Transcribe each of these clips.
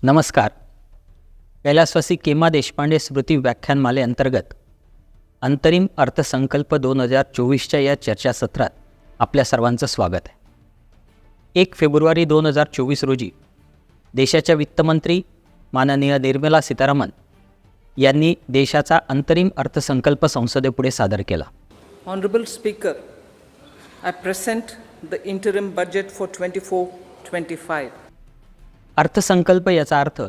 नमस्कार. कैलासवासी केमा देशपांडे स्मृती व्याख्यानमालेअंतर्गत अंतरिम अर्थसंकल्प 2024च्या या चर्चासत्रात आपल्या सर्वांचं स्वागत आहे. 1 फेब्रुवारी 2024 रोजी देशाच्या वित्तमंत्री माननीय निर्मला सीतारामन यांनी देशाचा अंतरिम अर्थसंकल्प संसदेपुढे सादर केला. Honorable Speaker, I present the interim budget for 24-25. अर्थसंकल्प याचा अर्थ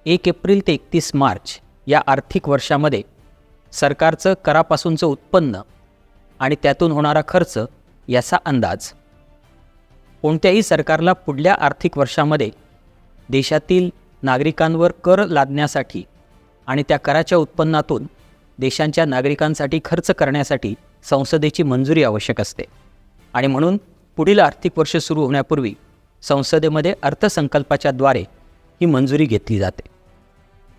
1 एप्रिल ते 31 मार्च या आर्थिक वर्षामध्ये सरकारचं करापासूनचं उत्पन्न आणि त्यातून होणारा खर्च याचा अंदाज. कोणत्याही सरकारला पुढल्या आर्थिक वर्षामध्ये देशातील नागरिकांवर कर लादण्यासाठी आणि त्या कराच्या उत्पन्नातून देशांच्या नागरिकांसाठी खर्च करण्यासाठी संसदेची मंजुरी आवश्यक असते आणि म्हणून पुढील आर्थिक वर्ष सुरू होण्यापूर्वी संसदेमध्ये अर्थसंकल्पाच्या द्वारे ही मंजुरी घेतली जाते.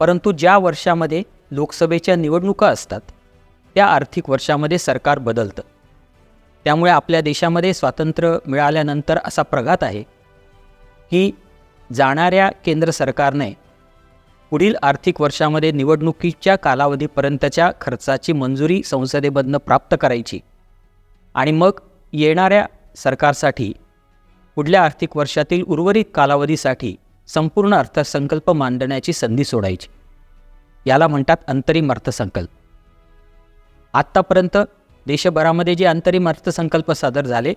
परंतु ज्या वर्षामध्ये लोकसभेच्या निवडणुका असतात त्या आर्थिक वर्षामध्ये सरकार बदलतं. त्यामुळे आपल्या देशामध्ये स्वातंत्र्य मिळाल्यानंतर असा प्रघात आहे की जाणाऱ्या केंद्र सरकारने पुढील आर्थिक वर्षामध्ये निवडणुकीच्या कालावधीपर्यंतच्या खर्चाची मंजुरी संसदेमधनं प्राप्त करायची आणि मग येणाऱ्या सरकारसाठी पुढल्या आर्थिक वर्षातील उर्वरित कालावधीसाठी संपूर्ण अर्थसंकल्प मांडण्याची संधी सोडायची. याला म्हणतात अंतरिम अर्थसंकल्प. आत्तापर्यंत देशभरामध्ये जे अंतरिम अर्थसंकल्प सादर झाले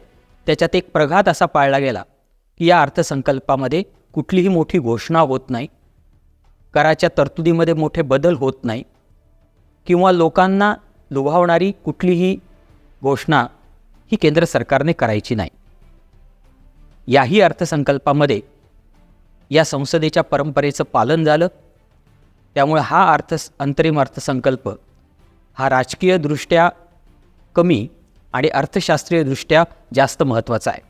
त्याच्यात एक प्रघात असा पाळला गेला की या अर्थसंकल्पामध्ये कुठलीही मोठी घोषणा होत नाही, कराच्या तरतुदीमध्ये मोठे बदल होत नाही किंवा लोकांना लुभावणारी कुठलीही घोषणा ही केंद्र सरकारने करायची नाही. याही अर्थसंकल्पामध्ये या संसदेच्या परंपरेचं पालन झालं. त्यामुळे हा अंतरिम अर्थसंकल्प हा राजकीयदृष्ट्या कमी आणि अर्थशास्त्रीयदृष्ट्या जास्त महत्त्वाचा आहे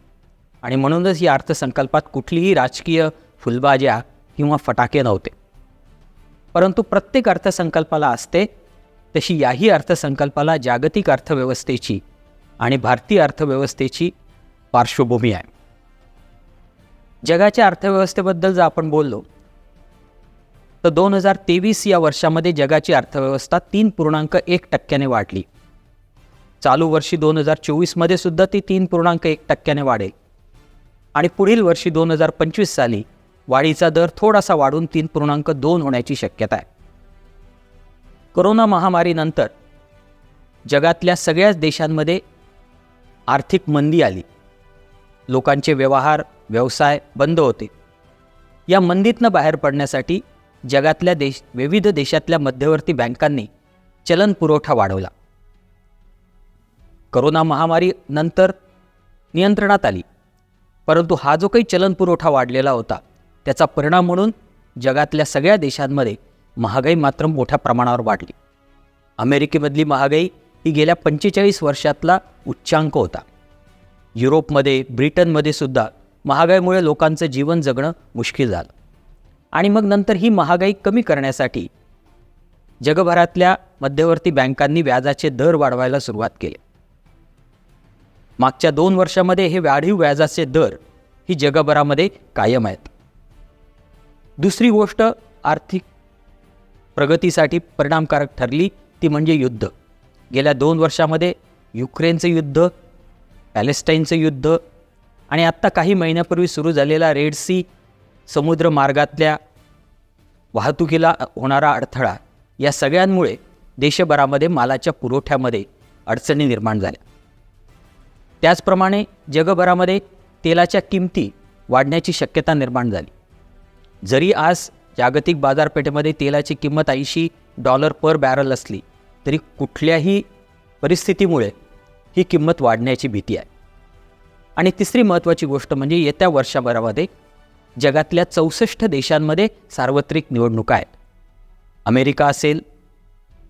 आणि म्हणूनच या अर्थसंकल्पात कुठलीही राजकीय फुलबाज्या किंवा फटाके नव्हते. परंतु प्रत्येक अर्थसंकल्पाला असते तशी याही अर्थसंकल्पाला जागतिक अर्थव्यवस्थेची आणि भारतीय अर्थव्यवस्थेची पार्श्वभूमी आहे. जगाच्या अर्थव्यवस्थेबद्दल जर आपण बोललो तर 2023 या वर्षामध्ये जगाची अर्थव्यवस्था 3.1% वाढली. चालू वर्षी 2024मध्ये सुद्धा ती 3.1% वाढेल आणि पुढील वर्षी 2025 साली वाढीचा दर थोडासा वाढून 3.2 होण्याची शक्यता आहे. कोरोना महामारीनंतर जगातल्या सगळ्याच देशांमध्ये आर्थिक मंदी आली. लोकांचे व्यवसाय बंद होते. या मंदीतनं बाहेर पडण्यासाठी जगातल्या विविध देशातल्या मध्यवर्ती बँकांनी चलन पुरवठा वाढवला. कोरोना महामारी नंतर नियंत्रणात आली, परंतु हा जो काही चलन पुरवठा वाढलेला होता त्याचा परिणाम म्हणून जगातल्या सगळ्या देशांमध्ये महागाई मात्र मोठ्या प्रमाणावर वाढली. अमेरिकेमधली महागाई ही गेल्या 45 वर्षातला उच्चांक होता. युरोपमध्ये, ब्रिटनमध्ये सुद्धा महागाईमुळे लोकांचं जीवन जगणं मुश्किल झालं आणि मग नंतर ही महागाई कमी करण्यासाठी जगभरातल्या मध्यवर्ती बँकांनी व्याजाचे दर वाढवायला सुरुवात केली. मागच्या 2 वर्षामध्ये हे वाढीव व्याजाचे दर ही जगभरामध्ये कायम आहेत. दुसरी गोष्ट आर्थिक प्रगतीसाठी परिणामकारक ठरली ती म्हणजे युद्ध. गेल्या 2 वर्षामध्ये युक्रेनचं युद्ध, पॅलेस्टाईनचं युद्ध आणि आत्ता काही महिन्यापूर्वी सुरू झालेला रेड सी समुद्र मार्गातल्या वाहतुकीला होणारा अडथळा, या सगळ्यांमुळे देशभरामध्ये मालाच्या पुरवठ्यामध्ये अडचणी निर्माण झाल्या. त्याचप्रमाणे जगभरामध्ये तेलाच्या किमती वाढण्याची शक्यता निर्माण झाली. जरी आज जागतिक बाजारपेठेमध्ये तेलाची किंमत $80 पर बॅरल असली तरी कुठल्याही परिस्थितीमुळे ही किंमत वाढण्याची भीती आहे. आणि तिसरी महत्त्वाची गोष्ट म्हणजे येत्या वर्षभरामध्ये जगातल्या 64 देशांमध्ये सार्वत्रिक निवडणुका आहेत. अमेरिका असेल,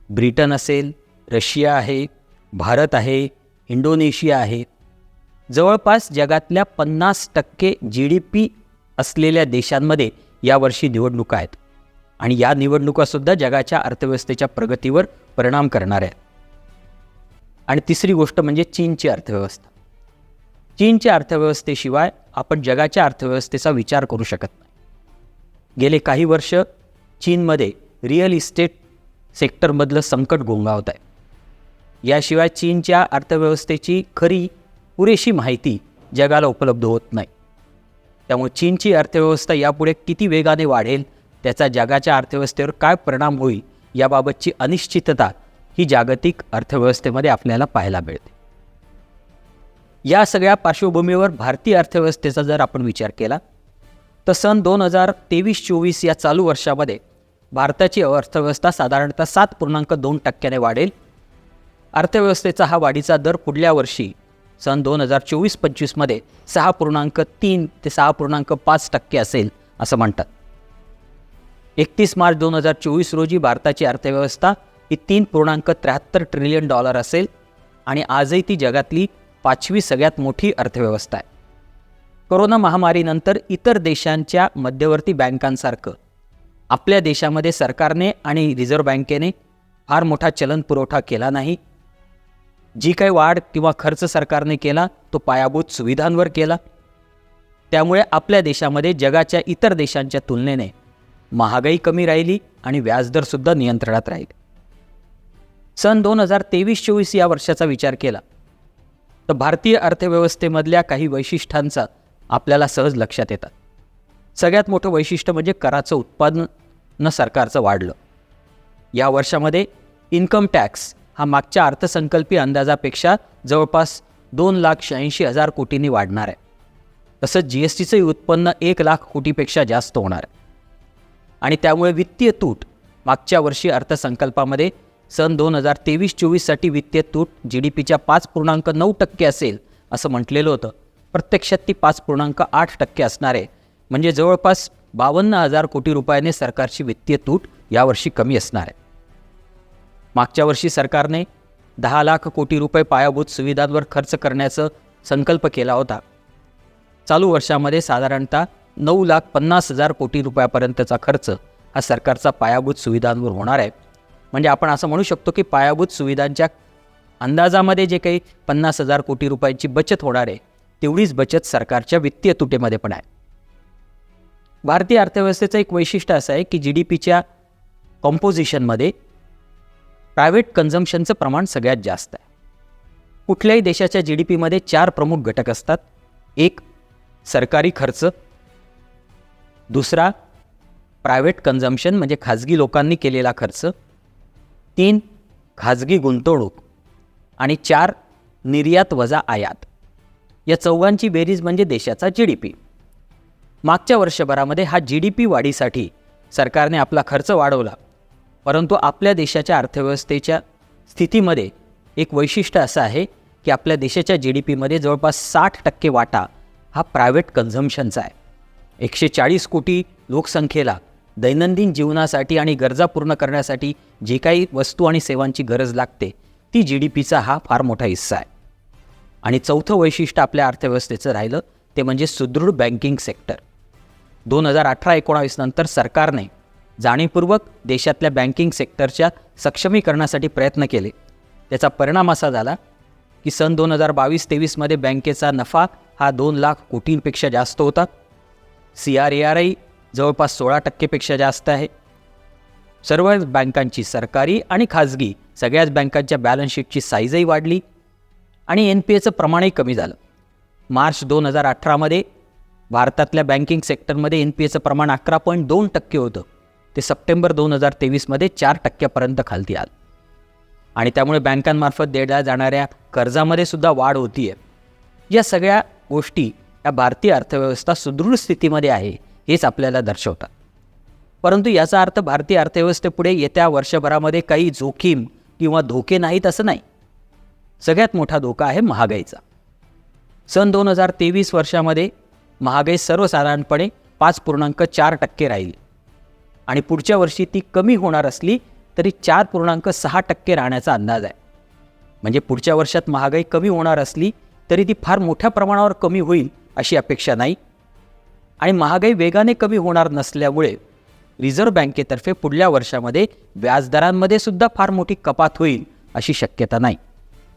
ब्रिटन असेल, रशिया आहे, भारत आहे, इंडोनेशिया आहे. जवळपास जगातल्या 50% GDP असलेल्या देशांमध्ये यावर्षी निवडणुका आहेत आणि या निवडणुकासुद्धा जगाच्या अर्थव्यवस्थेच्या प्रगतीवर परिणाम करणार आहेत. आणि तिसरी गोष्ट म्हणजे चीनची अर्थव्यवस्था. चीनच्या अर्थव्यवस्थेशिवाय आपण जगाच्या अर्थव्यवस्थेचा विचार करू शकत नाही. गेले काही वर्ष चीनमध्ये रिअल इस्टेट सेक्टरमधलं संकट घोंगावत आहे. याशिवाय चीनच्या अर्थव्यवस्थेची खरी पुरेशी माहिती जगाला उपलब्ध होत नाही. त्यामुळे चीनची अर्थव्यवस्था यापुढे किती वेगाने वाढेल, त्याचा जगाच्या अर्थव्यवस्थेवर काय परिणाम होईल याबाबतची अनिश्चितता ही जागतिक अर्थव्यवस्थेमध्ये आपल्याला पाहायला मिळते. या सगळ्या पार्श्वभूमीवर भारतीय अर्थव्यवस्थेचा जर आपण विचार केला तर सन 2023-24 या चालू वर्षामध्ये भारताची अर्थव्यवस्था साधारणतः 7.2% वाढेल. अर्थव्यवस्थेचा हा वाढीचा दर पुढल्या वर्षी सन 2024-25मध्ये 6.3 ते 6.5% असेल असं म्हणतात. 31 मार्च 2024 रोजी भारताची अर्थव्यवस्था ही $3.73 ट्रिलियन असेल आणि आजही ती जगातली 5वी सगळ्यात मोठी अर्थव्यवस्था आहे. कोरोना महामारीनंतर इतर देशांच्या मध्यवर्ती बँकांसारखं आपल्या देशामध्ये सरकारने आणि रिझर्व्ह बँकेने फार मोठा चलन पुरवठा केला नाही. जी काही वाढ किंवा खर्च सरकारने केला तो पायाभूत सुविधांवर केला. त्यामुळे आपल्या देशामध्ये जगाच्या इतर देशांच्या तुलनेने महागाई कमी राहिली आणि व्याजदरसुद्धा नियंत्रणात राहिले. सन 2023-24 या वर्षाचा विचार केला तर भारतीय अर्थव्यवस्थेमधल्या काही वैशिष्ट्यांचा आपल्याला सहज लक्षात येतात. सगळ्यात मोठं वैशिष्ट्य म्हणजे कराचं उत्पादन सरकारचं वाढलं. या वर्षामध्ये इन्कम टॅक्स हा मागच्या अर्थसंकल्पीय अंदाजापेक्षा जवळपास 2,86,000 कोटींनी वाढणार आहे. तसंच GSTचंही उत्पन्न 1,00,000 कोटीपेक्षा जास्त होणार आहे. आणि त्यामुळे वित्तीय तूट मागच्या वर्षी अर्थसंकल्पामध्ये सन 2023-24साठी वित्तीय तूट GDPच्या 5.9% असेल असं म्हटलेलं होतं. प्रत्यक्षात ती 5.8% असणार आहे. म्हणजे जवळपास 52,000 कोटी रुपयाने सरकारची वित्तीय तूट यावर्षी कमी असणार आहे. मागच्या वर्षी सरकारने 10,00,000 कोटी रुपये पायाभूत सुविधांवर खर्च करण्याचा संकल्प केला होता. चालू वर्षामध्ये साधारणतः 9,50,000 कोटी रुपयापर्यंतचा खर्च हा सरकारचा पायाभूत सुविधांवर होणार आहे. म्हणजे आपण असं म्हणू शकतो की पायाभूत सुविधांच्या अंदाजामध्ये जे काही 50,000 कोटी रुपयांची बचत होणार आहे तेवढीच बचत सरकारच्या वित्तीय तुटीमध्ये पण आहे. भारतीय अर्थव्यवस्थेचं एक वैशिष्ट्य असं आहे की GDPच्या कॉम्पोजिशनमध्ये प्रायव्हेट कन्झम्पशनचं प्रमाण सगळ्यात जास्त आहे. कुठल्याही देशाच्या GDPमध्ये 4 प्रमुख घटक असतात. एक सरकारी खर्च, दुसरा प्रायव्हेट कन्झम्पशन म्हणजे खाजगी लोकांनी केलेला खर्च, 3 खाजगी गुंतवणूक आणि 4 निर्यात वजा आयात. या चौघांची बेरीज म्हणजे देशाचा GDP. मागच्या वर्षभरामध्ये हा GDP वाढीसाठी सरकारने आपला खर्च वाढवला. परंतु आपल्या देशाच्या अर्थव्यवस्थेच्या स्थितीमध्ये एक वैशिष्ट्य असं आहे की आपल्या देशाच्या GDPमध्ये जवळपास 60% वाटा हा प्रायव्हेट कन्झम्पशनचा आहे. 140 कोटी लोकसंख्येला दैनंदिन जीवनासाठी आणि गरजा पूर्ण करण्यासाठी जे काही वस्तू आणि सेवांची गरज लागते ती GDPचा हा फार मोठा हिस्सा आहे. आणि चौथं वैशिष्ट्य आपल्या अर्थव्यवस्थेचं राहिलं ते म्हणजे सुदृढ बँकिंग सेक्टर. 2018-19 नंतर सरकारने जाणीवपूर्वक देशातल्या बँकिंग सेक्टरच्या सक्षमीकरणासाठी प्रयत्न केले. त्याचा परिणाम असा झाला की सन 2022-23मध्ये बँकेचा नफा हा 2,00,000 कोटींपेक्षा जास्त होता. CRARही जवळपास 16% जास्त आहे. सर्व बँकांची सरकारी आणि खाजगी सगळ्याच बँकांच्या बॅलन्स शीटची साईजही वाढली आणि NPAचं प्रमाणही कमी झालं. मार्च 2018मध्ये भारतातल्या बँकिंग सेक्टरमध्ये NPAचं प्रमाण 11.2% होतं. ते सप्टेंबर 2023मध्ये 4% खालती आलं. आणि त्यामुळे बँकांमार्फत देण्यात जाणाऱ्या कर्जामध्ये सुद्धा वाढ होती आहे. या सगळ्या गोष्टी या भारतीय अर्थव्यवस्था सुदृढ स्थितीमध्ये आहे हेच आपल्याला दर्शवतात. परंतु याचा अर्थ भारतीय अर्थव्यवस्थेपुढे येत्या वर्षभरामध्ये काही जोखीम किंवा धोके नाहीत असं नाही. सगळ्यात मोठा धोका आहे महागाईचा. सन 2023 वर्षामध्ये महागाई सर्वसाधारणपणे 5.4% राहील आणि पुढच्या वर्षी ती कमी होणार असली तरी 4.6% राहण्याचा अंदाज आहे. म्हणजे पुढच्या वर्षात महागाई कमी होणार असली तरी ती फार मोठ्या प्रमाणावर कमी होईल अशी अपेक्षा नाही. आणि महागाई वेगाने कमी होणार नसल्यामुळे रिझर्व्ह बँकेतर्फे पुढल्या वर्षामध्ये व्याजदरांमध्ये सुद्धा फार मोठी कपात होईल अशी शक्यता नाही.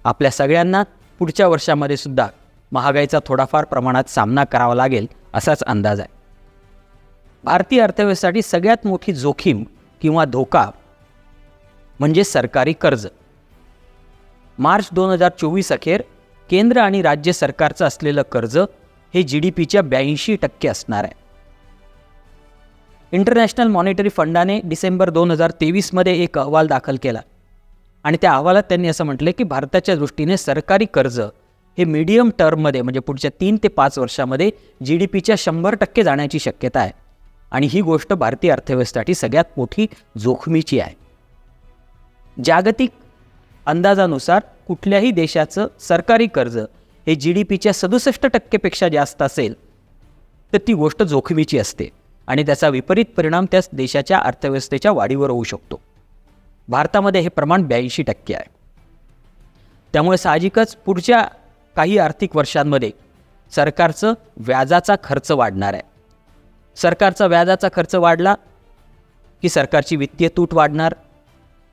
आपल्या सगळ्यांना पुढच्या वर्षामध्ये सुद्धा महागाईचा थोडाफार प्रमाणात सामना करावा लागेल असाच अंदाज आहे. भारतीय अर्थव्यवस्थेसाठी सगळ्यात मोठी जोखीम किंवा धोका म्हणजे सरकारी कर्ज. मार्च 2024 अखेर केंद्र आणि राज्य सरकारचं असलेलं कर्ज हे GDPच्या 82% असणार आहे. इंटरनॅशनल मॉनिटरी फंडाने डिसेंबर 2023मध्ये एक अहवाल दाखल केला आणि त्या अहवालात त्यांनी असं म्हटलं की भारताच्या दृष्टीने सरकारी कर्ज हे मीडियम टर्ममध्ये म्हणजे पुढच्या 3 ते 5 वर्षामध्ये GDPच्या 100% जाण्याची शक्यता आहे आणि ही गोष्ट भारतीय अर्थव्यवस्थेसाठी सगळ्यात मोठी जोखमीची आहे. जागतिक अंदाजानुसार कुठल्याही देशाचं सरकारी कर्ज हे GDPच्या 67% जास्त असेल तर ती गोष्ट जोखमीची असते आणि त्याचा विपरीत परिणाम त्या देशाच्या अर्थव्यवस्थेच्या वाढीवर होऊ शकतो. भारतामध्ये हे प्रमाण 82% आहे. त्यामुळे साहजिकच पुढच्या काही आर्थिक वर्षांमध्ये सरकारचं व्याजाचा खर्च वाढणार आहे. सरकारचा व्याजाचा खर्च वाढला की सरकारची वित्तीय तूट वाढणार.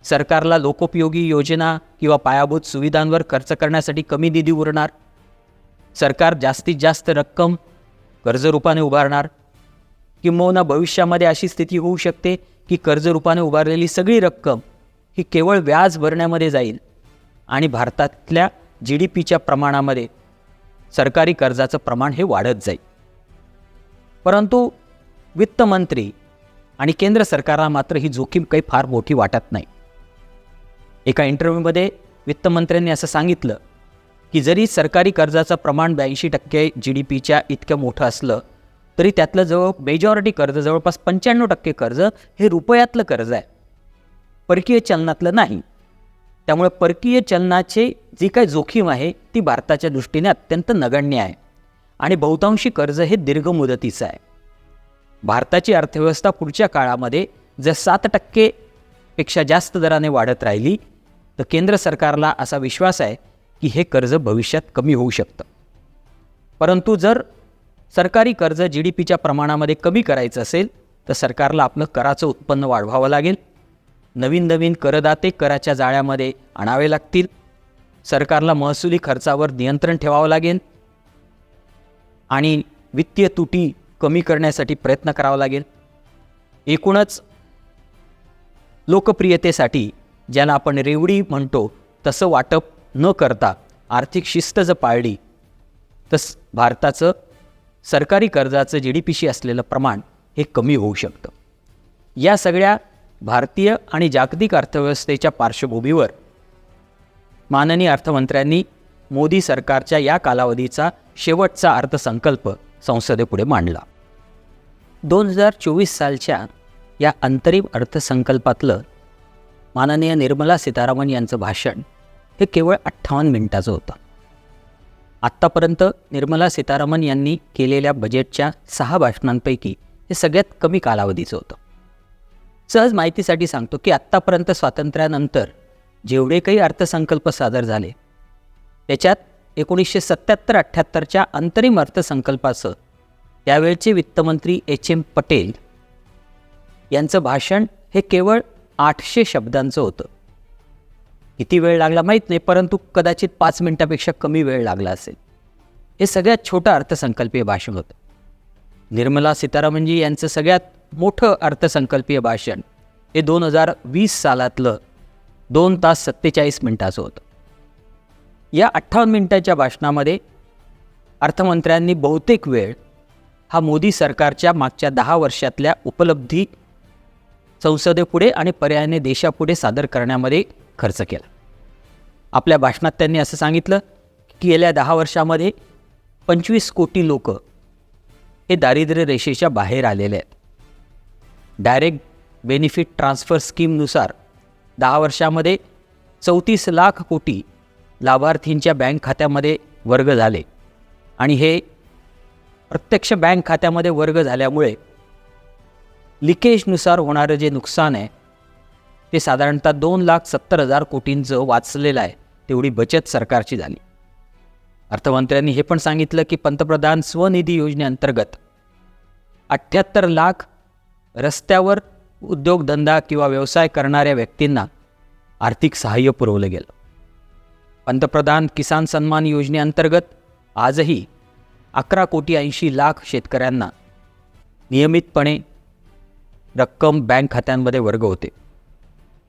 सरकारला लोकोपयोगी योजना किंवा पायाभूत सुविधांवर खर्च करण्यासाठी कमी निधी उरणार. सरकार जास्तीत जास्त रक्कम कर्जरूपाने उभारणार. किंबहुना भविष्यामध्ये अशी स्थिती होऊ शकते की कर्जरूपाने उभारलेली सगळी रक्कम ही केवळ व्याज भरण्यामध्ये जाईल आणि भारतातल्या GDPच्या प्रमाणामध्ये सरकारी कर्जाचं प्रमाण हे वाढत जाईल. परंतु वित्तमंत्री आणि केंद्र सरकारला मात्र ही जोखीम काही फार मोठी वाटत नाही. एका इंटरव्ह्यूमध्ये वित्तमंत्र्यांनी असं सांगितलं की जरी सरकारी कर्जाचं प्रमाण 82% GDPच्या इतकं मोठं असलं तरी त्यातलं मेजॉरिटी कर्ज जवळपास 95% कर्ज हे रुपयातलं कर्ज आहे, परकीय चलनातलं नाही. त्यामुळे परकीय चलनाची जी काही जोखीम आहे ती भारताच्या दृष्टीने अत्यंत नगण्य आहे आणि बहुतांशी कर्ज हे दीर्घ मुदतीचं आहे. भारताची अर्थव्यवस्था पुढच्या काळामध्ये जर 7% पेक्षा जास्त दराने वाढत राहिली तर केंद्र सरकारला असा विश्वास आहे की हे कर्ज भविष्यात कमी होऊ शकतं. परंतु जर सरकारी कर्ज GDPच्या प्रमाणामध्ये कमी करायचं असेल तर सरकारला आपलं कराचं उत्पन्न वाढवावं लागेल. नवीन करदाते कराच्या जाळ्यामध्ये आणावे लागतील. सरकारला महसुली खर्चावर नियंत्रण ठेवावं लागेल आणि वित्तीय तुटी कमी करण्यासाठी प्रयत्न करावा लागेल. एकूणच लोकप्रियतेसाठी ज्याला आपण रेवडी म्हणतो तसं वाटप न करता आर्थिक शिस्त जर पाळली तर भारताचं सरकारी कर्जाचं GDPशी असलेलं प्रमाण हे कमी होऊ शकतं. या सगळ्या भारतीय आणि जागतिक अर्थव्यवस्थेच्या पार्श्वभूमीवर माननीय अर्थमंत्र्यांनी मोदी सरकारच्या या कालावधीचा शेवटचा अर्थसंकल्प संसदेपुढे मांडला. 2024 सालच्या या अंतरिम अर्थसंकल्पातलं माननीय निर्मला सीतारामन यांचं भाषण हे केवळ 58 मिनिटाचं होतं. आत्तापर्यंत निर्मला सीतारामन यांनी केलेल्या बजेटच्या 6 भाषणांपैकी हे सगळ्यात कमी कालावधीचं होतं. सहज माहितीसाठी सांगतो की आत्तापर्यंत स्वातंत्र्यानंतर जेवढे काही अर्थसंकल्प सादर झाले त्याच्यात 1977-78च्या अंतरिम अर्थसंकल्पाचं त्यावेळचे वित्तमंत्री HM पटेल यांचं भाषण हे केवळ 800 शब्दांचं होतं. किती वेळ लागला माहीत नाही, परंतु कदाचित 5 मिनिटापेक्षा कमी वेळ लागला असेल. हे सगळ्यात छोटं अर्थसंकल्पीय भाषण होतं. निर्मला सीतारामनजी यांचं सगळ्यात मोठं अर्थसंकल्पीय भाषण हे 2020 सालातलं 2 तास 47 मिनिटाचं होतं. या 58 मिनिटाच्या भाषणामध्ये अर्थमंत्र्यांनी बहुतेक वेळ हा मोदी सरकारच्या मागच्या 10 वर्षातल्या उपलब्धी संसदेपुढे आणि पर्यायाने देशापुढे सादर करण्यामध्ये खर्च केला. आपल्या भाषणात त्यांनी असं सांगितलं की गेल्या 10 वर्षामध्ये 25 कोटी लोक हे दारिद्र्य रेषेच्या बाहेर आलेले आहेत. डायरेक्ट बेनिफिट ट्रान्सफर स्कीमनुसार 10 वर्षामध्ये 34 लाख कोटी लाभार्थींच्या बँक खात्यामध्ये वर्ग झाले आणि हे प्रत्यक्ष बँक खात्यामध्ये वर्ग झाल्यामुळे लिकेजनुसार होणारं जे नुकसान आहे ते साधारणतः 2,70,000 कोटींचं वाचलेलं आहे. तेवढी बचत सरकारची झाली. अर्थमंत्र्यांनी हे पण सांगितलं की पंतप्रधान स्वनिधी योजनेअंतर्गत 78 लाख रस्त्यावर उद्योगधंदा किंवा व्यवसाय करणाऱ्या व्यक्तींना आर्थिक सहाय्य पुरवलं गेलं. पंतप्रधान किसान सन्मान योजनेअंतर्गत आजही 11 कोटी 80 लाख शेतकऱ्यांना नियमितपणे रक्कम बँक खात्यांमध्ये वर्ग होते.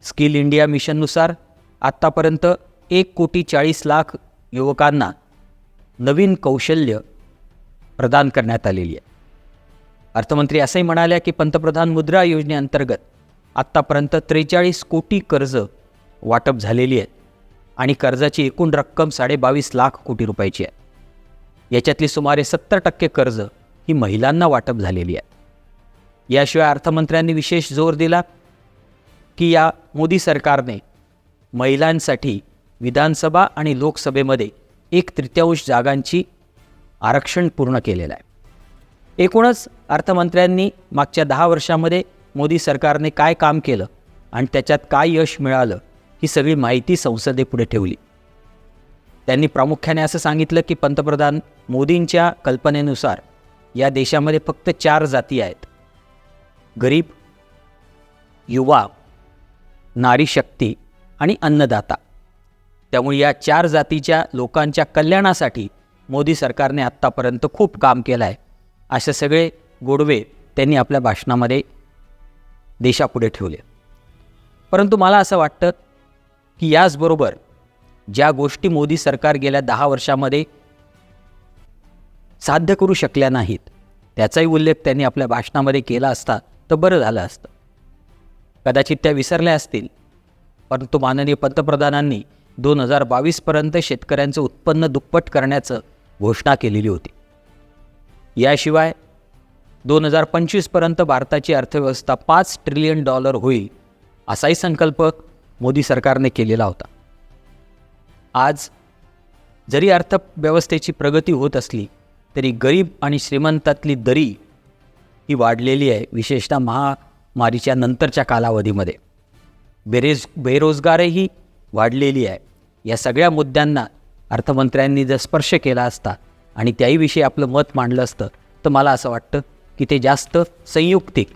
स्किल इंडिया मिशननुसार आत्तापर्यंत 1,40,00,000 युवकांना नवीन कौशल्य प्रदान करण्यात आलेली आहे. अर्थमंत्री असंही म्हणाल्या की पंतप्रधान मुद्रा योजनेअंतर्गत आत्तापर्यंत 43 कोटी कर्ज वाटप झालेली आहे आणि कर्जाची एकूण रक्कम 22.5 लाख कोटी रुपयाची आहे. याच्यातली सुमारे 70% कर्ज ही महिलांना वाटप झालेली आहे. याशिवाय अर्थमंत्र्यांनी विशेष जोर दिला की या मोदी सरकारने महिलांसाठी विधानसभा आणि लोकसभेमध्ये 1/3 जागांची आरक्षण पूर्ण केलेलं आहे. एकूणच अर्थमंत्र्यांनी मागच्या 10 वर्षामध्ये मोदी सरकारने काय काम केलं आणि त्याच्यात काय यश मिळालं ही सगळी माहिती संसदेपुढे ठेवली. त्यांनी प्रामुख्याने असं सांगितलं की पंतप्रधान मोदींच्या कल्पनेनुसार या देशामध्ये फक्त 4 जाती आहेत: गरीब, युवा, नारी शक्ती आणि अन्नदाता. त्यामुळे या 4 जातीच्या लोकांच्या कल्याणासाठी मोदी सरकारने आत्तापर्यंत खूप काम केलं आहे, असे सगळे गोडवे त्यांनी आपल्या भाषणामध्ये देशापुढे ठेवले. परंतु मला असं वाटतं की याचबरोबर ज्या गोष्टी मोदी सरकार गेल्या 10 वर्षामध्ये साध्य करू शकल्या नाहीत त्याचाही उल्लेख त्यांनी आपल्या भाषणामध्ये केला असता तर बरं झालं असतं. कदाचित त्या विसरल्या असतील, परंतु माननीय पंतप्रधानांनी 2022पर्यंत शेतकऱ्यांचं उत्पन्न दुप्पट करण्याचं घोषणा केलेली होती. याशिवाय 2025पर्यंत भारताची अर्थव्यवस्था $5 ट्रिलियन होईल असाही संकल्प मोदी सरकारने केलेला होता. आज जरी अर्थव्यवस्थेची प्रगती होत असली तरी गरीब आणि श्रीमंतातली दरी ही वाढलेली आहे, विशेषतः महामारीच्या नंतरच्या कालावधीमध्ये. बेरोजगारीही वाढलेली आहे. या सगळ्या मुद्द्यांना अर्थमंत्र्यांनी जर स्पर्श केला असता आणि त्याहीविषयी आपलं मत मांडलं असतं तर मला असं वाटतं की ते जास्त संयुक्तिक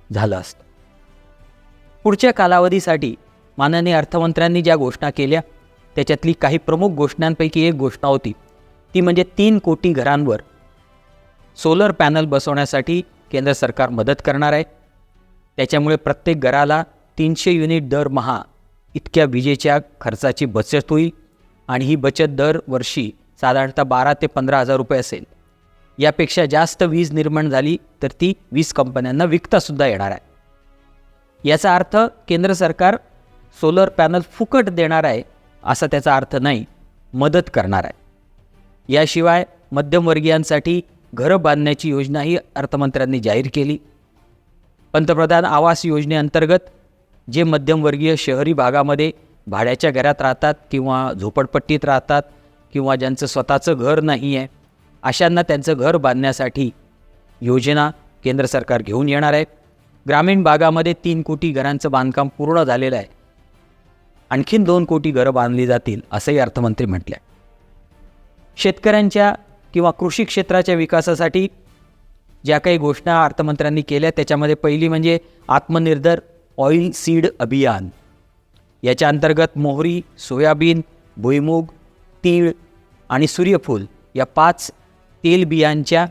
झालं असतं. पुढच्या कालावधीसाठी माननीय अर्थमंत्र्यांनी ज्या घोषणा केल्या त्याच्यातली काही प्रमुख घोषणांपैकी एक घोषणा होती ती म्हणजे 3 कोटी घरांवर सोलर पॅनल बसवण्यासाठी केंद्र सरकार मदत करणार आहे. त्याच्यामुळे प्रत्येक घराला 300 युनिट दरमहा इतक्या विजेच्या खर्चाची बचत होईल आणि ही बचत दरवर्षी साधारणतः 12,000 ते 15,000 रुपये असेल. यापेक्षा जास्त वीज निर्माण झाली तर ती वीज कंपन्यांना विकतासुद्धा येणार आहे. याचा अर्थ केंद्र सरकार सोलर पॅनल फुकट देणार आहे असा त्याचा अर्थ नाही, मदत करणार आहे. याशिवाय मध्यमवर्गीयांसाठी घरं बांधण्याची योजनाही अर्थमंत्र्यांनी जाहीर केली. पंतप्रधान आवास योजनेअंतर्गत जे मध्यमवर्गीय शहरी भागामध्ये भाड्याच्या घरात राहतात किंवा झोपडपट्टीत राहतात किंवा ज्यांचं स्वतःचं घर नाही आहे अशांना त्यांचं घर बांधण्यासाठी योजना केंद्र सरकार घेऊन येणार आहे. ग्रामीण भागामध्ये 3 कोटी घरांचं बांधकाम पूर्ण झालेलं आहे. आणखीन 2 कोटी घरं बांधली जातील असंही अर्थमंत्री म्हटलं आहे. शेतकऱ्यांच्या किंवा कृषी क्षेत्राच्या विकासासाठी ज्या काही घोषणा अर्थमंत्र्यांनी केल्या त्याच्यामध्ये पहिली म्हणजे आत्मनिर्भर ऑइल सीड अभियान. याच्या अंतर्गत मोहरी, सोयाबीन, भुईमूग, तीळ आणि सूर्यफूल या 5 तेलबियांच्या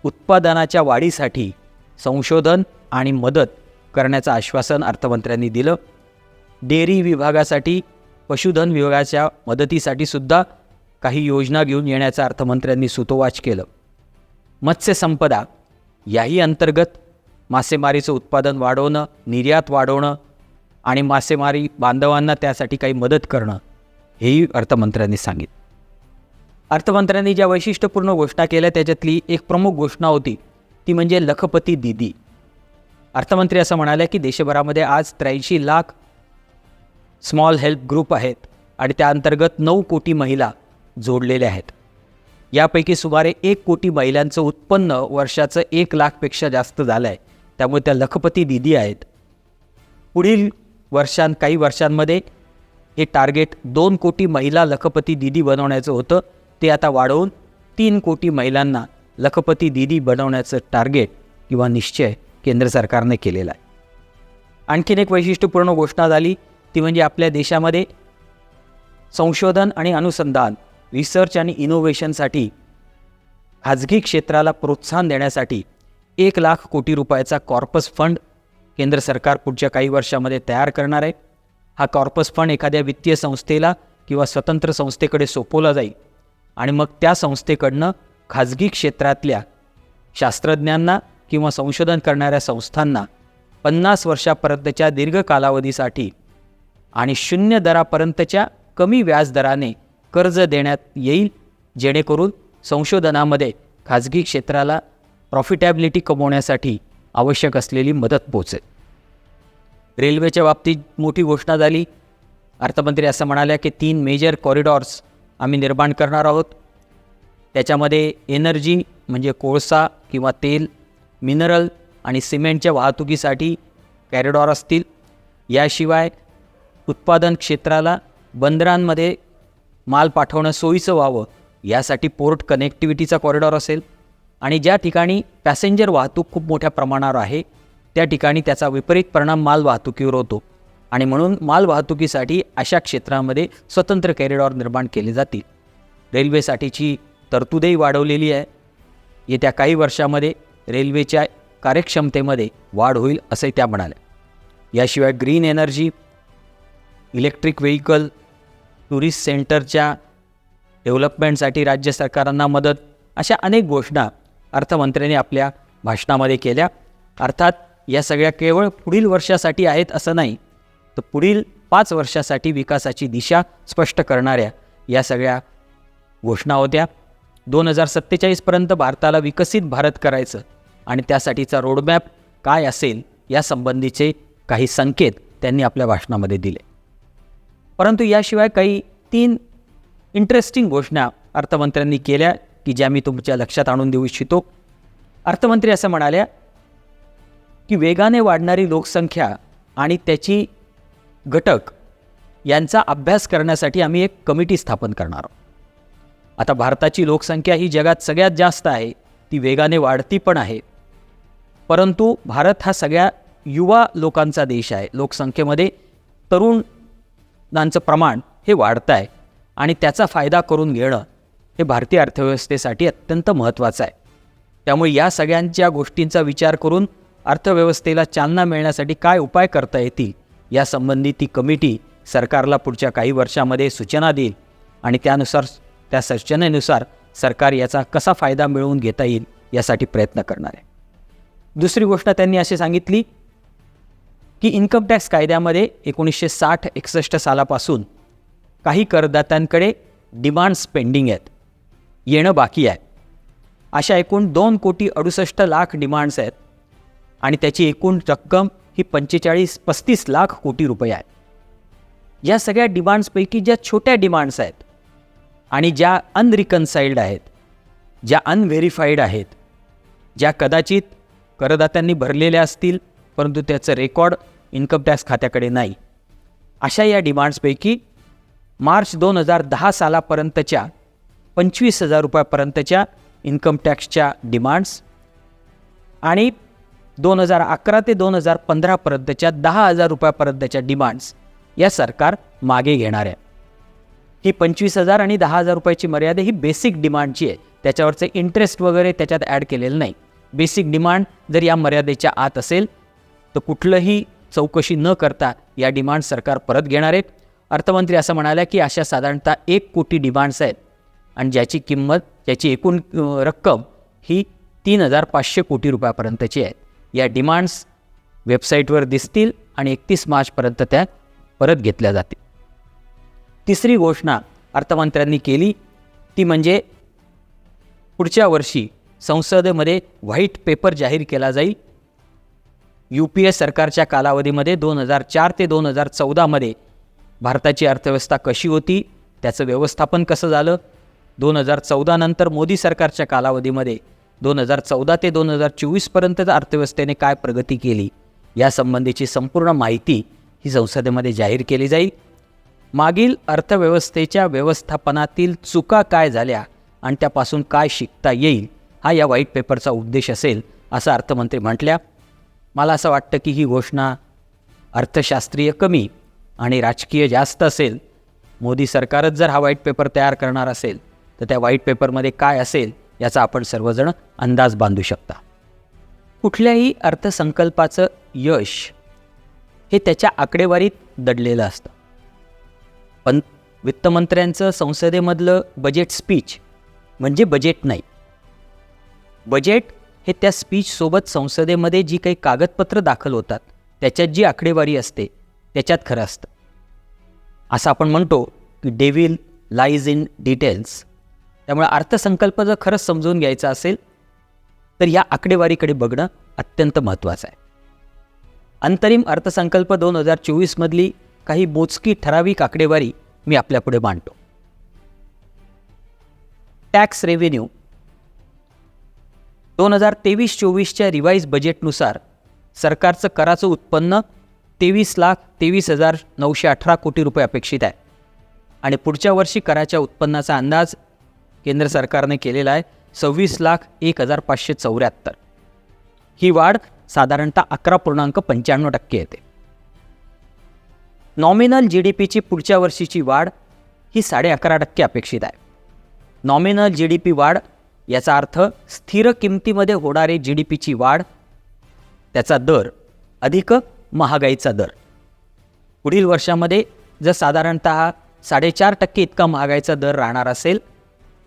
उत्पादनाच्या वाढीसाठी संशोधन आणि मदत करण्याचं आश्वासन अर्थमंत्र्यांनी दिलं. डेअरी विभागासाठी पशुधन विभागाच्या मदतीसाठी सुद्धा काही योजना घेऊन येण्याचं अर्थमंत्र्यांनी सुतोवाच केलं. मत्स्यसंपदा याही अंतर्गत मासेमारीचं उत्पादन वाढवणं, निर्यात वाढवणं आणि मासेमारी बांधवांना त्यासाठी काही मदत करणं हेही अर्थमंत्र्यांनी सांगितलं. अर्थमंत्र्यांनी ज्या वैशिष्ट्यपूर्ण घोषणा केल्या त्याच्यातली एक प्रमुख घोषणा होती ती म्हणजे लखपती दीदी. अर्थमंत्री असं म्हणाले की देशभरामध्ये आज 83 लाख स्मॉल हेल्प ग्रुप आहेत आणि त्या अंतर्गत 9 कोटी महिला जोडलेल्या आहेत. यापैकी सुमारे 1 कोटी महिलांचं उत्पन्न वर्षाचं 1 लाखपेक्षा जास्त झालं आहे. त्यामुळे त्या लखपती दीदी आहेत. पुढील काही वर्षांमध्ये हे टार्गेट 2 कोटी महिला लखपती दीदी बनवण्याचं होतं, ते आता वाढवून 3 कोटी महिलांना लखपती दीदी बनवण्याचं टार्गेट किंवा निश्चय केंद्र सरकारने केलेला आहे. आणखीन एक वैशिष्ट्यपूर्ण घोषणा झाली ती म्हणजे आपल्या देशामध्ये संशोधन आणि अनुसंधान, रिसर्च आणि इनोव्हेशनसाठी खाजगी क्षेत्राला प्रोत्साहन देण्यासाठी 1 लाख कोटी रुपयाचा कॉर्पस फंड केंद्र सरकार पुढच्या काही वर्षामध्ये तयार करणार आहे. हा कॉर्पस फंड एखाद्या वित्तीय संस्थेला किंवा स्वतंत्र संस्थेकडे सोपवला जाईल आणि मग त्या संस्थेकडनं खाजगी क्षेत्रातल्या शास्त्रज्ञांना किंवा संशोधन करणाऱ्या संस्थांना 50 वर्षापर्यंतच्या दीर्घ कालावधीसाठी आणि 0 दरापर्यंतच्या कमी व्याजदराने कर्ज देण्यात येईल, जेणेकरून संशोधनामध्ये खाजगी क्षेत्राला प्रॉफिटॅबिलिटी कमवण्यासाठी आवश्यक असलेली मदत पोहोचेल. रेल्वेच्या बाबतीत मोठी घोषणा झाली. अर्थमंत्री असं म्हणाल्या की 3 मेजर कॉरिडॉर्स आम्ही निर्माण करणार आहोत. त्याच्यामध्ये एनर्जी म्हणजे कोळसा किंवा तेल, मिनरल आणि सिमेंटच्या वाहतुकीसाठी कॉरिडॉर असतील. याशिवाय उत्पादन क्षेत्राला बंदरांमध्ये माल पाठवणं सोयीचं व्हावं यासाठी पोर्ट कनेक्टिव्हिटीचा कॉरिडॉर असेल आणि ज्या ठिकाणी पॅसेंजर वाहतूक खूप मोठ्या प्रमाणावर आहे त्या ठिकाणी त्याचा विपरीत परिणाम माल वाहतुकीवर होतो आणि म्हणून माल वाहतुकीसाठी अशा क्षेत्रामध्ये स्वतंत्र कॉरिडॉर निर्माण केले जातील. रेल्वेसाठीची तरतूदही वाढवलेली आहे. येत्या काही वर्षामध्ये रेल्वेच्या कार्यक्षमतेमध्ये वाढ होईल असंही त्या म्हणाल्या. याशिवाय green energy, electric vehicle, tourist सेंटरच्या डेव्हलपमेंटसाठी राज्य सरकारांना मदत, अशा अनेक घोषणा अर्थमंत्र्यांनी आपल्या भाषणामध्ये केल्या. अर्थात या सगळ्या केवळ पुढील वर्षासाठी आहेत असं नाही, तर पुढील 5 वर्षासाठी विकासाची दिशा स्पष्ट करणाऱ्या या सगळ्या घोषणा होत्या. 2047पर्यंत भारताला विकसित भारत करायचं आणि त्यासाठीचा रोडमॅप काय असेल यासंबंधीचे काही संकेत त्यांनी आपल्या भाषणामध्ये दिले. परंतु याशिवाय काही 3 इंटरेस्टिंग घोषणा अर्थमंत्र्यांनी केल्या की ज्या मी तुमच्या लक्षात आणून देऊ इच्छितो. अर्थमंत्री असं म्हणाल्या की वेगाने वाढणारी लोकसंख्या आणि त्याची घटक यांचा अभ्यास करण्यासाठी आम्ही एक कमिटी स्थापन करणार आहोत. आता भारताची लोकसंख्या ही जगात सगळ्यात जास्त आहे, ती वेगाने वाढती पण आहे. परंतु भारत हा सगळ्या युवा लोकांचा देश आहे. लोकसंख्येमध्ये तरुणांचं प्रमाण हे वाढतं आहे आणि त्याचा फायदा करून घेणं हे भारतीय अर्थव्यवस्थेसाठी अत्यंत महत्त्वाचं आहे. त्यामुळे या सगळ्यांच्या गोष्टींचा विचार करून अर्थव्यवस्थेला चालना मिळण्यासाठी काय उपाय करता येतील यासंबंधी ती कमिटी सरकारला पुढच्या काही वर्षामध्ये सूचना देईल आणि त्यानुसार त्या सूचनेनुसार सरकार याचा कसा फायदा मिळवून घेता येईल यासाठी प्रयत्न करणार आहे. दुसरी गोष्ट त्यांनी अशी सांगितली की इन्कम टॅक्स कायद्यामध्ये 1960-61 सालापासून काही करदात्यांकडे डिमांड्स पेंडिंग आहेत, येणं बाकी आहे. अशा एकूण 2,68,00,000 डिमांड्स आहेत आणि त्याची एकूण रक्कम ही 35 लाख कोटी रुपये आहे. या सगळ्या डिमांड्सपैकी ज्या छोट्या डिमांड्स आहेत आणि ज्या अनरिकन्साइल्ड आहेत, ज्या अनव्हेरीफाईड आहेत, ज्या कदाचित करदात्यांनी भरलेल्या असतील परंतु त्याचं रेकॉर्ड इन्कम टॅक्स खात्याकडे नाही, अशा या डिमांड्सपैकी मार्च 2010 सालापर्यंतच्या 25,000 रुपयापर्यंतच्या इन्कम टॅक्सच्या डिमांड्स आणि 2011 ते 2015पर्यंतच्या 10,000 रुपयापर्यंतच्या डिमांड्स या सरकार मागे घेणार आहे. ही 25,000 आणि 10,000 रुपयाची मर्यादा ही बेसिक डिमांडची आहे, त्याच्यावरचे इंटरेस्ट वगैरे त्याच्यात ॲड केलेलं नाही. बेसिक डिमांड जर या मर्यादेच्या आत असेल तर कुठलंही चौकशी न करता या डिमांड सरकार परत घेणार आहेत. अर्थमंत्री असं म्हणाल्या की अशा साधारणतः 1 कोटी डिमांड्स आहेत आणि ज्याची एकूण रक्कम ही 3,500 कोटी रुपयापर्यंतची आहे. या डिमांड्स वेबसाईटवर दिसतील आणि 31 मार्चपर्यंत त्या परत घेतल्या जातील. तिसरी घोषणा अर्थमंत्र्यांनी केली ती म्हणजे पुढच्या वर्षी संसदेमध्ये व्हाईट पेपर जाहीर केला जाईल. UPA सरकारच्या कालावधीमध्ये 2004 ते 2014मध्ये भारताची अर्थव्यवस्था कशी होती, त्याचं व्यवस्थापन कसं झालं, 2014 नंतर मोदी सरकारच्या कालावधीमध्ये 2014 ते 2024पर्यंत अर्थव्यवस्थेने काय प्रगती केली यासंबंधीची संपूर्ण माहिती ही संसदेमध्ये जाहीर केली जाईल. मागील अर्थव्यवस्थेच्या व्यवस्थापनातील चुका काय झाल्या आणि त्यापासून काय शिकता येईल हा या व्हाईट पेपरचा उद्देश असेल असं अर्थमंत्री म्हटल्या. मला असं वाटतं की ही घोषणा अर्थशास्त्रीय कमी आणि राजकीय जास्त असेल. मोदी सरकारच जर हा व्हाईट पेपर तयार करणार असेल तर त्या व्हाईट पेपरमध्ये काय असेल याचा आपण सर्वजण अंदाज बांधू शकता. कुठल्याही अर्थसंकल्पाचं यश हे त्याच्या आकडेवारीत दडलेलं असतं. पण वित्तमंत्र्यांचं संसदेमधलं बजेट स्पीच म्हणजे बजेट नाही. बजेट हे त्या स्पीचसोबत संसदेमध्ये जी काही कागदपत्र दाखल होतात त्याच्यात जी आकडेवारी असते त्याच्यात खरं असतं. असं आपण म्हणतो की डेव्हिल लाईज इन डिटेल्स. त्यामुळे अर्थसंकल्प जर खरंच समजून घ्यायचा असेल तर या आकडेवारीकडे बघणं अत्यंत महत्त्वाचं आहे. अंतरिम अर्थसंकल्प 2024मधली काही मोजकी ठराविक आकडेवारी मी आपल्यापुढे मांडतो. टॅक्स रेव्हेन्यू 2023-24च्या रिवाईज बजेटनुसार सरकारचं कराचं उत्पन्न 23,23,918 कोटी रुपये अपेक्षित आहे आणि पुढच्या वर्षी कराच्या उत्पन्नाचा अंदाज केंद्र सरकारने केलेला आहे 26,01,574. ही वाढ साधारणतः 11.95% येते. नॉमिनल GDPची पुढच्या वर्षीची वाढ ही 11.5% अपेक्षित आहे. नॉमिनल GDP वाढ याचा अर्थ स्थिर किमतीमध्ये होणारी GDPची वाढ, त्याचा दर अधिक महागाईचा दर. पुढील वर्षामध्ये जर साधारणतः 4.5% इतका महागाईचा दर राहणार असेल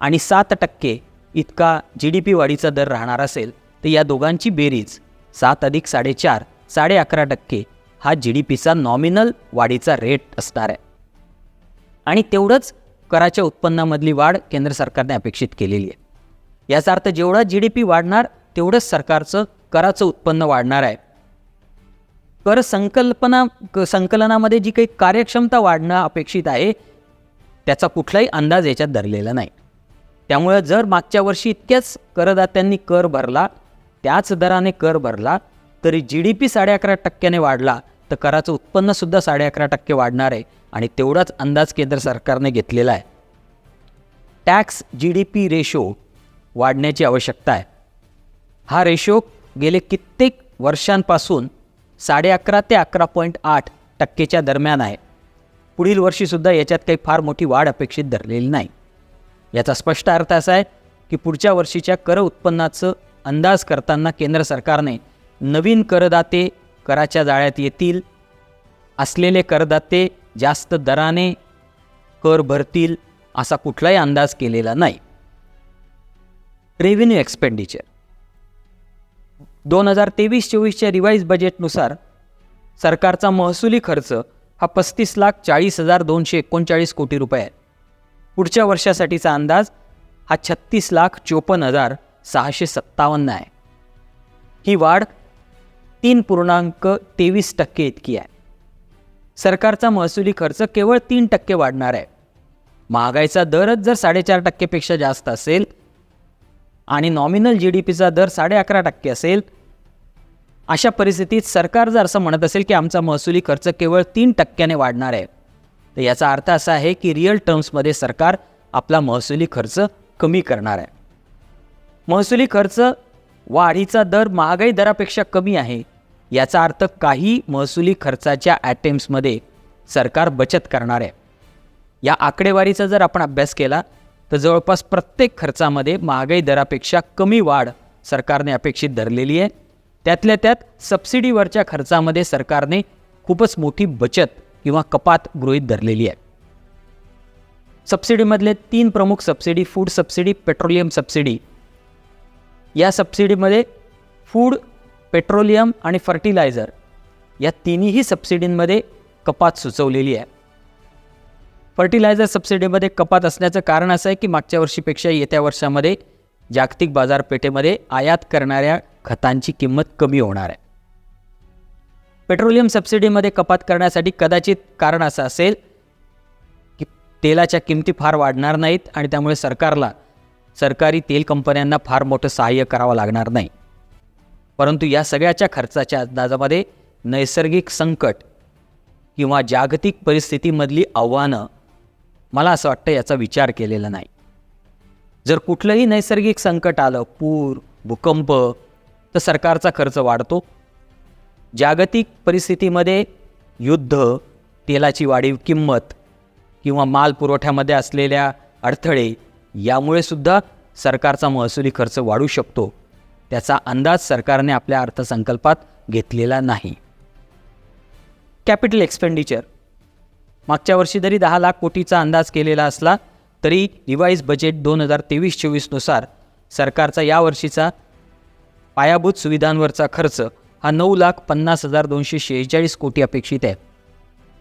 आणि 7% इतका GDP वाढीचा दर राहणार असेल तर या दोघांची बेरीज 7 अधिक 4.5 11.5% हा GDPचा नॉमिनल वाढीचा रेट असणार आहे. आणि तेवढंच कराच्या उत्पन्नामधली वाढ केंद्र सरकारने अपेक्षित केलेली आहे. याचा अर्थ जेवढा GDP वाढणार तेवढंच सरकारचं कराचं उत्पन्न वाढणार आहे. कर संकलनामध्ये जी काही कार्यक्षमता वाढणं अपेक्षित आहे त्याचा कुठलाही अंदाज याच्यात धरलेला नाही. त्यामुळे जर मागच्या वर्षी इतक्याच करदात्यांनी कर भरला, त्याच दराने कर भरला तरी GDP 11.5% वाढला तर कराचं उत्पन्नसुद्धा 11.5% वाढणार आहे आणि तेवढाच अंदाज केंद्र सरकारने घेतलेला आहे. टॅक्स GDP रेशो वाढण्याची आवश्यकता आहे. हा रेशो गेले कित्येक वर्षांपासून 11.5 ते 11.8% दरम्यान आहे. पुढील वर्षीसुद्धा याच्यात काही फार मोठी वाढ अपेक्षित धरलेली नाही. याचा स्पष्ट अर्थ असा आहे की पुढच्या वर्षीच्या कर उत्पन्नाचं अंदाज करताना केंद्र सरकारने नवीन करदाते कराच्या जाळ्यात येतील, असलेले करदाते जास्त दराने कर भरतील असा कुठलाही अंदाज केलेला नाही. रेव्हेन्यू एक्सपेंडिचर 2023-24च्या रिवाईज बजेटनुसार सरकारचा महसुली खर्च हा 35,40,239 कोटी रुपये आहे. पुढच्या वर्षासाठीचा अंदाज हा 36,54,657 आहे. ही वाढ 3.23% इतकी आहे. सरकारचा महसुली खर्च केवळ 3% वाढणार आहे. महागाईचा दरच जर 4.5% पेक्षा जास्त असेल आणि नॉमिनल GDPचा दर 11.5% असेल, अशा परिस्थितीत सरकार जर असं म्हणत असेल की आमचा महसुली खर्च केवळ 3% वाढणार आहे तर याचा अर्थ असा आहे की रिअल टर्म्समध्ये सरकार आपला महसुली खर्च कमी करणार आहे. महसुली खर्च वाढीचा दर महागाई दरापेक्षा कमी आहे याचा अर्थ काही महसुली खर्चाच्या आयटेम्समध्ये सरकार बचत करणार आहे. या आकडेवारीचा जर आपण अभ्यास केला तर जवळपास प्रत्येक खर्चामध्ये महागाई दरापेक्षा कमी वाढ सरकारने अपेक्षित धरलेली आहे. त्यातल्या त्यात सबसिडीवरच्या खर्चामध्ये सरकारने खूपच मोठी बचत किंवा कपात गृहीत धरलेली आहे. सबसिडीमधले 3 प्रमुख subsidy, food subsidy, petroleum subsidy. या सबसिडीमध्ये फूड, पेट्रोलियम आणि फर्टिलायझर या तिन्ही सबसिडींमध्ये कपात सुचवलेली आहे. फर्टिलायझर सबसिडीमध्ये कपात असण्याचं कारण असं आहे की मागच्या वर्षीपेक्षा येत्या वर्षामध्ये जागतिक बाजारपेठेमध्ये आयात करणाऱ्या खतांची किंमत कमी होणार आहे. पेट्रोलियम सबसिडीमध्ये कपात करण्यासाठी कदाचित कारण असं असेल की तेलाच्या किमती फार वाढणार नाहीत आणि त्यामुळे सरकारी तेल कंपन्यांना फार मोठं सहाय्य करावं लागणार नाही. परंतु या सगळ्याच्या खर्चाच्या अंदाजामध्ये नैसर्गिक संकट किंवा जागतिक परिस्थितीमधली आव्हानं मला असं वाटतं याचा विचार केलेला नाही. जर कुठलंही नैसर्गिक संकट आलं, पूर, भूकंप, तर सरकारचा खर्च वाढतो. जागतिक परिस्थितीमध्ये युद्ध, तेलाची वाढीव किंमत किंवा माल पुरवठ्यामध्ये असलेल्या अडथळे यामुळे सुद्धा सरकारचा महसुली खर्च वाढू शकतो. त्याचा अंदाज सरकारने आपल्या अर्थसंकल्पात घेतलेला नाही. कॅपिटल एक्सपेंडिचर मागच्या वर्षी जरी 10 लाख कोटीचा अंदाज केलेला असला तरी रिवाईज बजेट 2023-24नुसार सरकारचा यावर्षीचा पायाभूत सुविधांवरचा खर्च हा 9,50,246 कोटी अपेक्षित आहे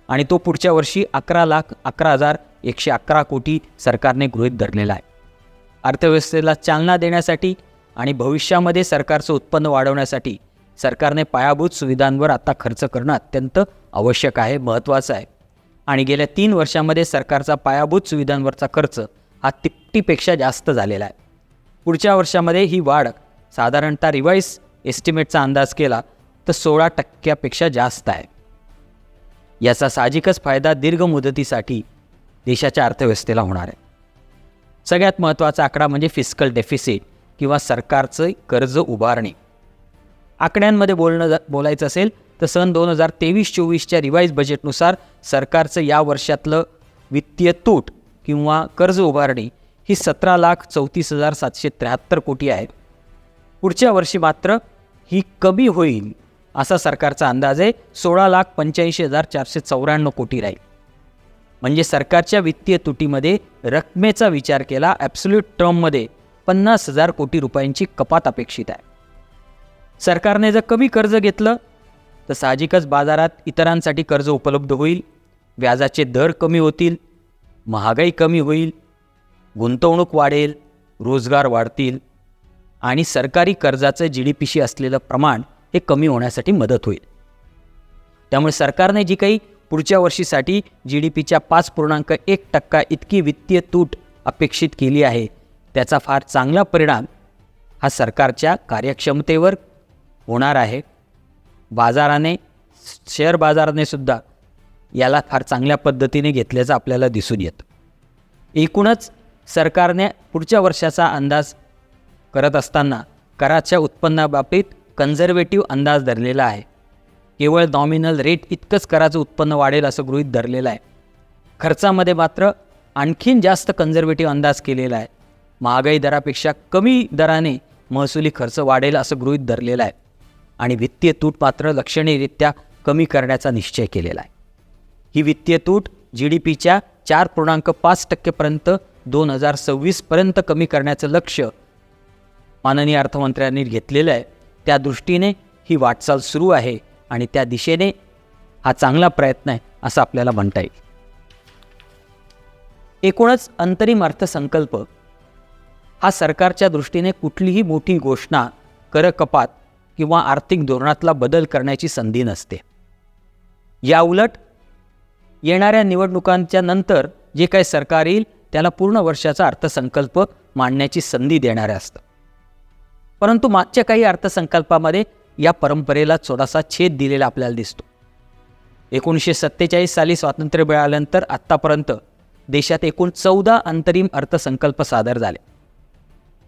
आणि तो पुढच्या वर्षी 11,11,111 कोटी सरकारने गृहीत धरलेला आहे. अर्थव्यवस्थेला चालना देण्यासाठी आणि भविष्यामध्ये सरकारचं उत्पन्न वाढवण्यासाठी सरकारने पायाभूत सुविधांवर आता खर्च करणं अत्यंत आवश्यक आहे, महत्त्वाचं आहे. आणि गेल्या 3 वर्षांमध्ये सरकारचा पायाभूत सुविधांवरचा खर्च हा तिपटीपेक्षा जास्त झालेला आहे. पुढच्या वर्षामध्ये ही वाढ साधारणतः रिवाईज एस्टिमेटचा अंदाज केला तर 16% जास्त आहे. याचा साहजिकच फायदा दीर्घ मुदतीसाठी देशाच्या अर्थव्यवस्थेला होणार आहे. सगळ्यात महत्त्वाचा आकडा म्हणजे फिस्कल डेफिसिट किंवा सरकारचं कर्ज उभारणी. आकड्यांमध्ये बोलायचं असेल तर सन 2023-24च्या रिवाईज बजेटनुसार सरकारचं या वर्षातलं वित्तीय तूट किंवा कर्ज उभारणी ही 17,34,773 कोटी आहे. पुढच्या वर्षी मात्र ही कमी होईल असा सरकारचा अंदाज आहे. 16,85,494 कोटी राहील. म्हणजे सरकारच्या वित्तीय तुटीमध्ये रकमेचा विचार केला ॲब्सोल्यूट टर्ममध्ये 50,000 कोटी रुपयांची कपात अपेक्षित आहे. सरकारने जर कमी कर्ज घेतलं तर साहजिकच बाजारात इतरांसाठी कर्ज उपलब्ध होईल, व्याजाचे दर कमी होतील, महागाई कमी होईल, गुंतवणूक वाढेल, रोजगार वाढतील आणि सरकारी कर्जाचं GDPशी असलेलं प्रमाण हे कमी होण्यासाठी मदत होईल. त्यामुळे सरकारने जी काही पुढच्या वर्षीसाठी GDPच्या 5.1% इतकी वित्तीय तूट अपेक्षित केली आहे त्याचा फार चांगला परिणाम हा सरकारच्या कार्यक्षमतेवर होणार आहे. बाजाराने, शेअर बाजाराने सुद्धा याला फार चांगल्या पद्धतीने घेतल्याचं आपल्याला दिसून येतं. एकूणच सरकारने पुढच्या वर्षाचा अंदाज करत असताना कराच्या उत्पन्नाबाबतीत कन्झर्वेटिव्ह अंदाज धरलेला आहे. केवळ नॉमिनल रेट इतकंच कराचं उत्पन्न वाढेल असं गृहीत धरलेलं आहे. खर्चामध्ये मात्र आणखीन जास्त कन्झर्वेटिव्ह अंदाज केलेला आहे. महागाई दरापेक्षा कमी दराने महसुली खर्च वाढेल असं गृहीत धरलेलं आहे आणि वित्तीय तूट मात्र लक्षणीयरित्या कमी करण्याचा निश्चय केलेला आहे. ही वित्तीय तूट GDPच्या 4.5% 2026पर्यंत कमी करण्याचं लक्ष्य माननीय अर्थमंत्र्यांनी घेतलेलं आहे. त्या दृष्टीने ही वाटचाल सुरू आहे आणि त्या दिशेने हा चांगला प्रयत्न आहे असं आपल्याला म्हणता येईल. एकूणच अंतरिम अर्थसंकल्प हा सरकारच्या दृष्टीने कुठलीही मोठी घोषणा, कर कपात किंवा आर्थिक धोरणातला बदल करण्याची संधी नसते. याउलट येणाऱ्या निवडणुकांच्या नंतर जे काही सरकार येईल त्याला पूर्ण वर्षाचा अर्थसंकल्प मांडण्याची संधी देणारे असतं. परंतु मागच्या काही अर्थसंकल्पामध्ये या परंपरेला थोडासा छेद दिलेला आपल्याला दिसतो. 1947 साली स्वातंत्र्य मिळाल्यानंतर आत्तापर्यंत देशात एकूण 14 अंतरिम अर्थसंकल्प सादर झाले.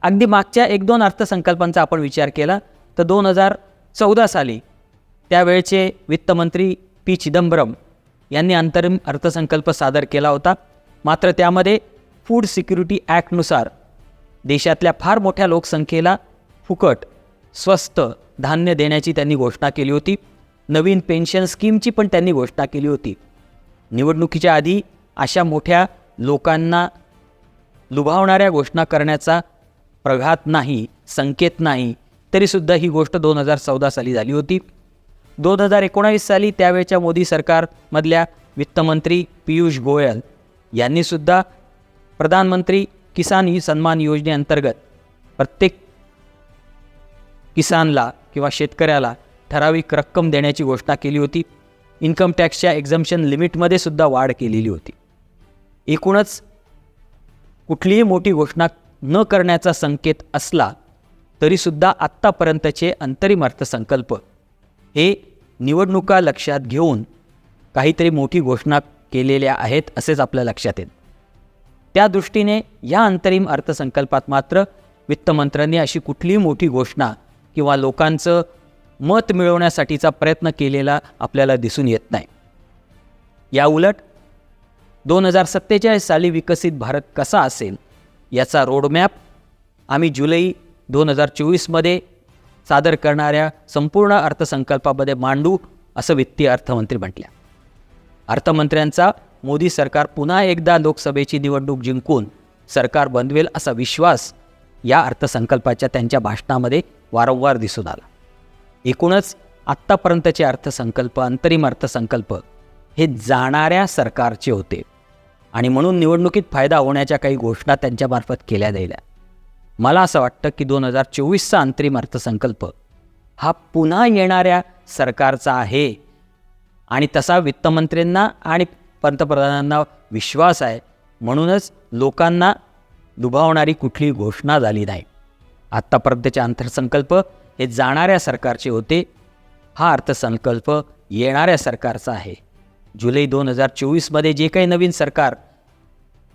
अगदी मागच्या 1-2 अर्थसंकल्पांचा आपण विचार केला तर 2014 साली त्यावेळचे वित्तमंत्री पी. चिदंबरम यांनी अंतरिम अर्थसंकल्प सादर केला होता. मात्र त्यामध्ये फूड सिक्युरिटी ॲक्टनुसार देशातल्या फार मोठ्या लोकसंख्येला फुकट, स्वस्त धान्य देण्याची त्यांनी घोषणा केली होती. नवीन पेन्शन स्कीमची पण त्यांनी घोषणा केली होती. निवडणुकीच्या आधी अशा मोठ्या लोकांना लुभावणाऱ्या घोषणा करण्याचा प्रघात नाही, संकेत नाही, तरीसुद्धा ही गोष्ट 2014 साली झाली होती. 2019 साली त्यावेळच्या मोदी सरकारमधल्या वित्तमंत्री पियुष गोयल यांनीसुद्धा प्रधानमंत्री किसान सन्मान योजनेअंतर्गत प्रत्येक किसानला किंवा शेतकऱ्याला ठराविक रक्कम देण्याची घोषणा केली होती. इन्कम टॅक्सच्या एक्झम्पशन लिमिटमध्ये सुद्धा वाढ केलेली होती. एकूणच कुठलीही मोठी घोषणा न करण्याचा संकेत असला तरीसुद्धा आत्तापर्यंतचे अंतरिम अर्थसंकल्प हे निवडणुका लक्षात घेऊन काहीतरी मोठी घोषणा केलेल्या आहेत असेच आपल्या लक्षात येतं. त्या दृष्टीने या अंतरिम अर्थसंकल्पात मात्र वित्तमंत्र्यांनी अशी कुठलीही मोठी घोषणा किंवा लोकांचं मत मिळवण्यासाठीचा प्रयत्न केलेला आपल्याला दिसून येत नाही. याउलट 2047 साली विकसित भारत कसा असेल याचा रोडमॅप आम्ही जुलै 2024मध्ये सादर करणाऱ्या संपूर्ण अर्थसंकल्पामध्ये मांडू, असं वित्तीय अर्थमंत्री म्हटल्या. अर्थमंत्र्यांचा मोदी सरकार पुन्हा एकदा लोकसभेची निवडणूक जिंकून सरकार बनवेल असा विश्वास या अर्थसंकल्पाच्या त्यांच्या भाषणामध्ये वारंवार दिसून आला. एकूणच आत्तापर्यंतचे अर्थसंकल्प, अंतरिम अर्थसंकल्प हे जाणाऱ्या सरकारचे होते आणि म्हणून निवडणुकीत फायदा होण्याच्या काही घोषणा त्यांच्यामार्फत केल्या गेल्या. मला असं वाटतं की 2024चा अंतरिम अर्थसंकल्प हा पुन्हा येणाऱ्या सरकारचा आहे आणि तसा वित्तमंत्र्यांना आणि पंतप्रधानांना विश्वास आहे. म्हणूनच लोकांना लुभावणारी कुठलीही घोषणा झाली नाही. आत्तापर्यंतचे अर्थसंकल्प हे जाणाऱ्या सरकारचे होते. हा अर्थसंकल्प येणाऱ्या सरकारचा आहे. जुलै 2024मध्ये जे काही नवीन सरकार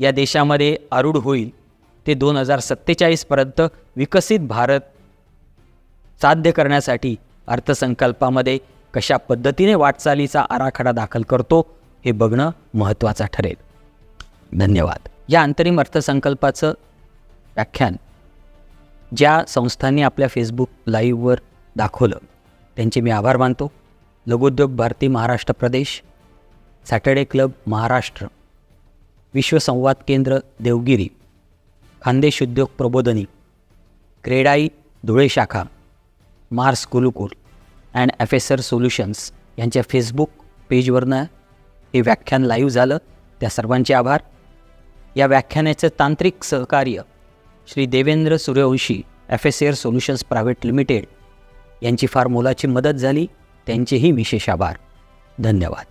या देशामध्ये आरूढ होईल ते 2047पर्यंत विकसित भारत साध्य करण्यासाठी अर्थसंकल्पामध्ये कशा पद्धतीने वाटचालीचा आराखडा दाखल करतो हे बघणं महत्त्वाचं ठरेल. धन्यवाद. या अंतरिम अर्थसंकल्पाचं व्याख्यान ज्या संस्थांनी आपल्या फेसबुक लाईव्हवर दाखवलं त्यांचे मी आभार मानतो. लघुउद्योग भारती महाराष्ट्र प्रदेश, सॅटर्डे क्लब महाराष्ट्र, विश्वसंवाद केंद्र देवगिरी, खानदेश उद्योग प्रबोधिनी, क्रेडाई धुळे शाखा, Mars Gurukul and FSR solutions यांच्या फेसबुक पेजवरनं हे व्याख्यान लाईव्ह झालं. त्या सर्वांचे आभार. या व्याख्यानाचं तांत्रिक सहकार्य Shri Devendra Suryavanshi, FSR solutions private limited यांची फार मोलाची मदत झाली. त्यांचेही विशेष आभार. धन्यवाद.